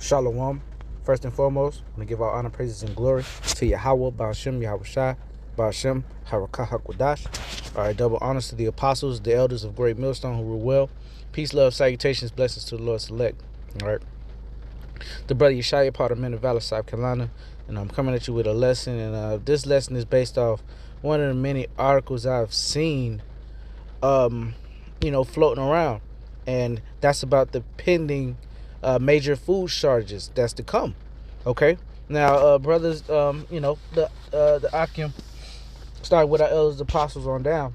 Shalom. First and foremost, I'm going to give all honor, praises, and glory to Yahweh, Ba'ashem, Yahweh Shai, Ba'ashem, Harakah HaKodash. All right, double honors to the apostles, the elders of Great Millstone who rule well. Peace, love, salutations, blessings to the Lord select. All right. The brother Yeshaya, part of Men of Valor, South Carolina, and I'm coming at you with a lesson. And this lesson is based off one of the many articles I've seen, floating around. And that's about the pending major food shortages that's to come. Okay, now brothers, the Akim started with our elders, apostles on down.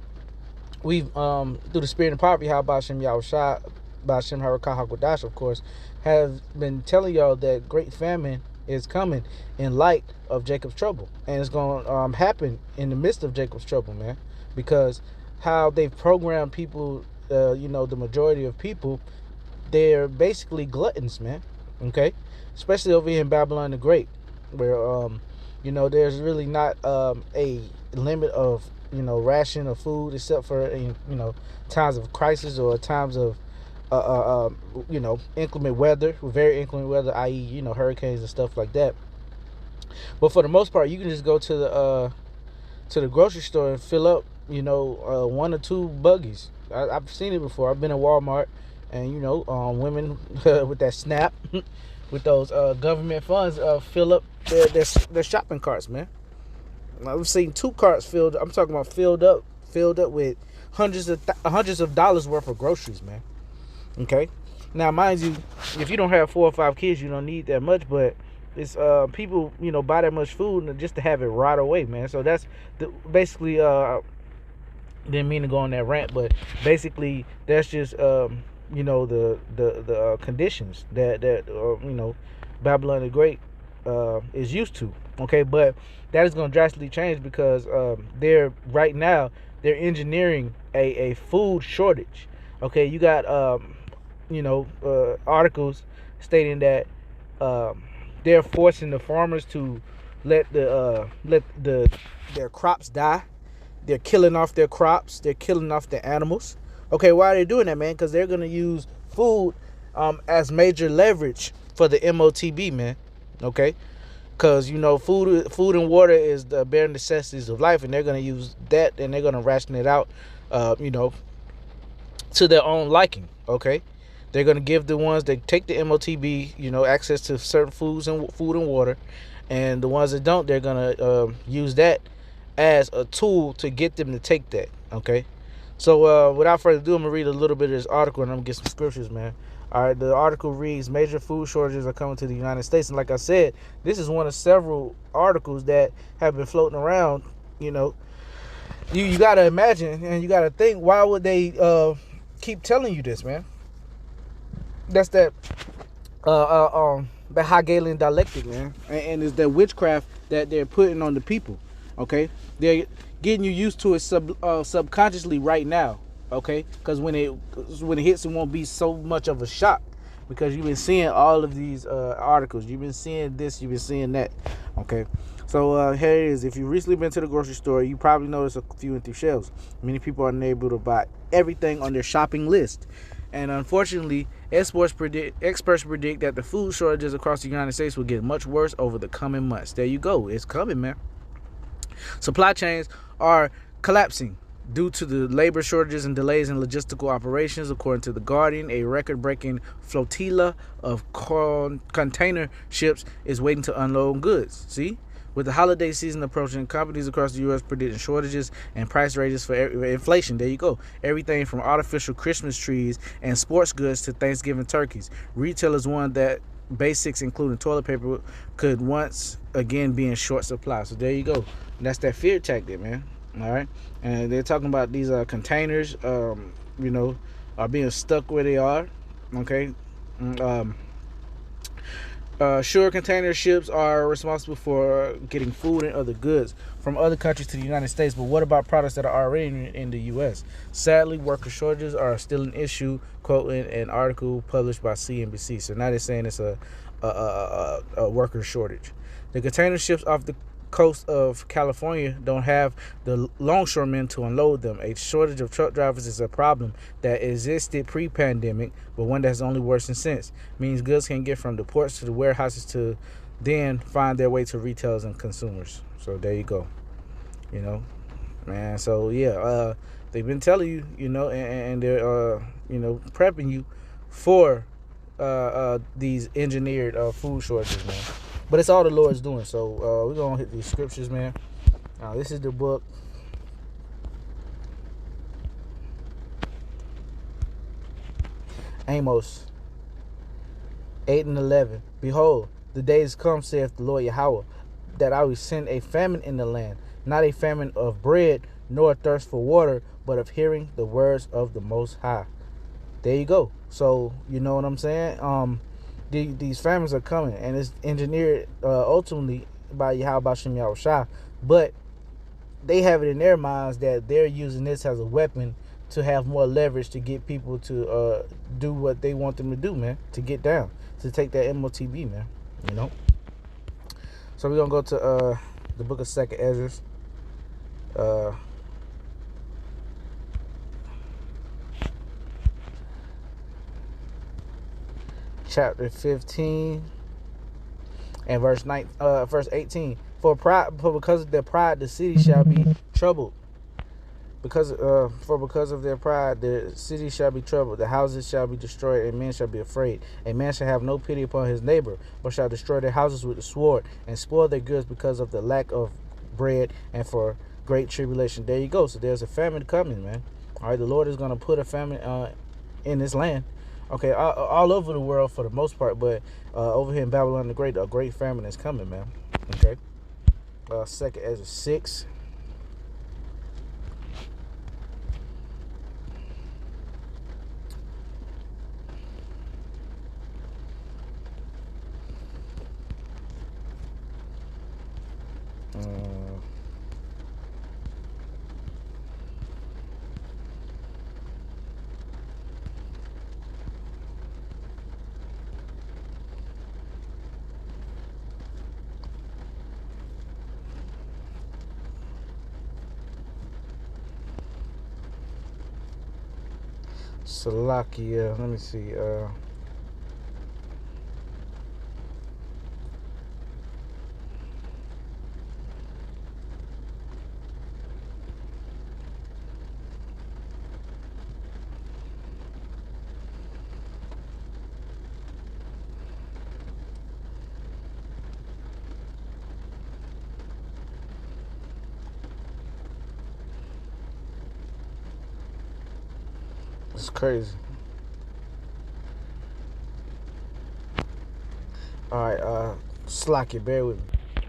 We've through the spirit and power, how Ba'ashem Yahushua, Ba'ashem Harakah HaKodash, of course, have been telling y'all that great famine is coming in light of Jacob's trouble, and it's going to happen in the midst of Jacob's trouble, man, because how they've programmed people, the majority of people, they're basically gluttons, man. Okay, especially over here in Babylon the Great, where there's really not a limit of ration of food, except for times of crisis or times of inclement weather, very inclement weather, i.e. hurricanes and stuff like that. But for the most part, you can just go to the grocery store and fill up one or two buggies. I've seen it before. I've been in Walmart, and women with that SNAP, with those government funds, fill up their shopping carts, man. I've seen 2 carts filled. I'm talking about filled up with hundreds of dollars worth of groceries, man. Okay, now mind you, if you don't have 4 or 5 kids, you don't need that much, but it's people buy that much food just to have it right away, man. So that's basically didn't mean to go on that rant, but basically that's just the conditions that Babylon the Great is used to. Okay, but that is going to drastically change because they're engineering a food shortage. Okay, you got articles stating that they're forcing the farmers to let their crops die. They're killing off their crops. They're killing off their animals. Okay, why are they doing that, man? Because they're going to use food as major leverage for the MOTB, man. Okay, because food and water is the bare necessities of life, and they're going to use that, and they're going to ration it out, to their own liking. Okay, they're going to give the ones that take the MOTB, access to certain food and water, and the ones that don't, they're going to use that as a tool to get them to take that. Okay, so without further ado, I'm gonna read a little bit of this article, and I'm gonna get some scriptures, man. All right, the article reads: major food shortages are coming to the United States. And like I said, this is one of several articles that have been floating around. You got to imagine, and you got to think, why would they keep telling you this, man? That's that the Hegelian dialectic, man, and it's that witchcraft that they're putting on the people. Okay, they're getting you used to it subconsciously right now. Okay, because when it hits, it won't be so much of a shock, because you've been seeing all of these articles. You've been seeing this. You've been seeing that. Okay, so here it is. If you've recently been to the grocery store, you probably noticed a few empty shelves. Many people are unable to buy everything on their shopping list, and unfortunately, experts predict that the food shortages across the United States will get much worse over the coming months. There you go. It's coming, man. Supply chains are collapsing due to the labor shortages and delays in logistical operations. According to The Guardian, a record-breaking flotilla of container ships is waiting to unload goods. See? With the holiday season approaching, companies across the U.S. predicting shortages and price ranges for inflation. There you go. Everything from artificial Christmas trees and sports goods to Thanksgiving turkeys. Retailers warned that basics, including toilet paper, could once again be in short supply. So there you go. And that's that fear tactic, man. All right, and they're talking about these containers, are being stuck where they are. Okay, sure, container ships are responsible for getting food and other goods from other countries to the United States. But what about products that are already in the U.S.? Sadly, worker shortages are still an issue, quoting an article published by CNBC. So now they're saying it's a worker shortage. The container ships off the coast of California don't have the longshoremen to unload them. A shortage of truck drivers is a problem that existed pre-pandemic, but one that's only worsened since. Means goods can get from the ports to the warehouses to then find their way to retailers and consumers. So there you go. You know, man. So yeah, they've been telling you, and they're prepping you for these engineered food shortages, man. But it's all the Lord's doing. So we're gonna hit these scriptures, man. This is the book. Amos 8:11. Behold, the days come, saith the Lord Yahweh, that I will send a famine in the land, not a famine of bread, nor a thirst for water, but of hearing the words of the Most High. There you go. So you know what I'm saying? These famines are coming, and it's engineered ultimately by Yahweh Bashem Yahushua, but they have it in their minds that they're using this as a weapon to have more leverage to get people to do what they want them to do, man, to get down, to take that MOTB, man, So we're going to go to the book of 2nd Ezra. Chapter 15 and verse 18. For because of their pride, the city shall be troubled. Because of their pride, the city shall be troubled. The houses shall be destroyed, and men shall be afraid. A man shall have no pity upon his neighbor, but shall destroy their houses with the sword, and spoil their goods because of the lack of bread and for great tribulation. There you go. So there's a famine coming, man. All right, the Lord is going to put a famine in this land. Okay, all over the world for the most part, but over here in Babylon the Great, a great famine is coming, man. Okay. 2nd Ezra 6. Salakia, let me see. It's crazy. Alright, Salakia, bear with me.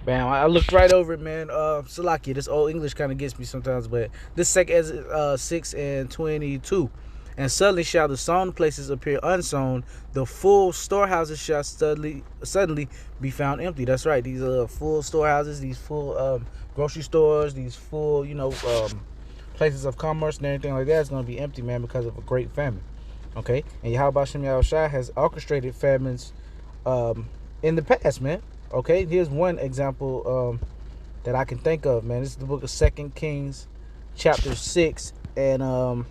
Bam, I looked right over it, man. Salakia, this old English kind of gets me sometimes, but this 2nd Ezra 6 and 22. And suddenly shall the sown places appear unsown, the full storehouses shall suddenly be found empty. That's right, these full storehouses, these full grocery stores, these full, places of commerce and everything like that is going to be empty, man, because of a great famine. Okay, and Yahweh Bashem Yahushua has orchestrated famines in the past, man. Okay, here's one example that I can think of, man. This is the book of 2 Kings, chapter 6, and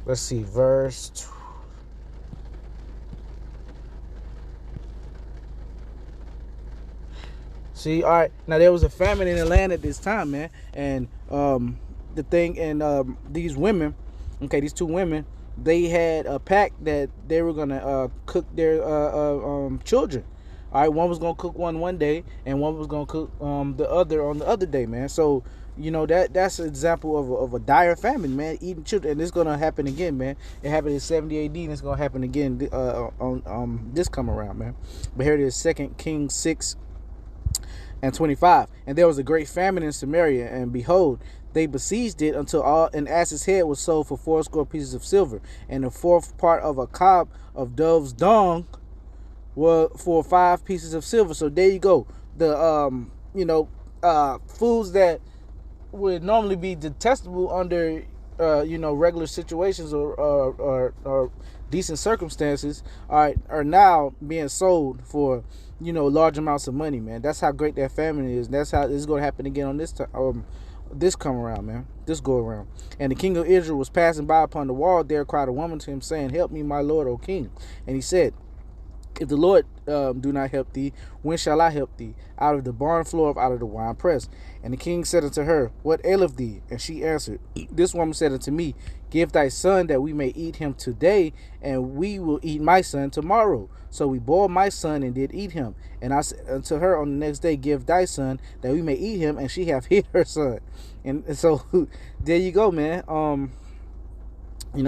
let's see, verse 2. See, all right. Now there was a famine in the land at this time, man, and the thing, and these women, okay, these two women, they had a pact that they were gonna cook their children. All right, one was gonna cook one day, and one was gonna cook the other on the other day, man. So that's an example of a dire famine, man, eating children, and it's gonna happen again, man. It happened in 70 AD, and it's gonna happen again on this come around, man. But here it is, 2 Kings 6 and 25. And there was a great famine in Samaria, and behold, they besieged it until an ass's head was sold for 80 pieces of silver, and the fourth part of a cob of dove's dung were for 5 pieces of silver. So there you go. The foods that would normally be detestable under regular situations or decent circumstances are now being sold for large amounts of money, man. That's how great that family is. That's how it's going to happen again on this come around, man. This go around. And the king of Israel was passing by upon the wall. There cried a woman to him, saying, "Help me, my lord, O king." And he said, "If the Lord do not help thee, when shall I help thee? Out of the barn floor, out of the wine press." And the king said unto her, "What aileth thee?" And she answered, "This woman said unto me, Give thy son that we may eat him today, and we will eat my son tomorrow. So we boiled my son and did eat him. And I said unto her on the next day, Give thy son that we may eat him, and she hath hid her son." And so there you go, man.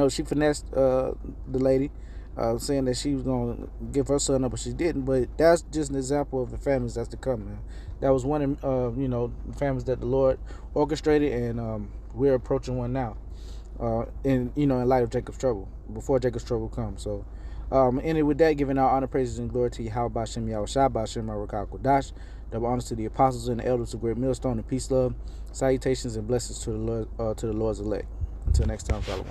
She finessed the lady, saying that she was going to give her son up, but she didn't. But that's just an example of the famines that's to come, man. That was one of, families that the Lord orchestrated, and we're approaching one now. In light of Jacob's trouble, before Jacob's trouble comes. So, and with that, giving our honor, praises, and glory to Yahweh Bashem Yahushua Bashem Marakah Kodash. Double honors to the apostles and the elders of Great Millstone, and peace, love, salutations, and blessings to the Lord's elect. Until next time, Shalom.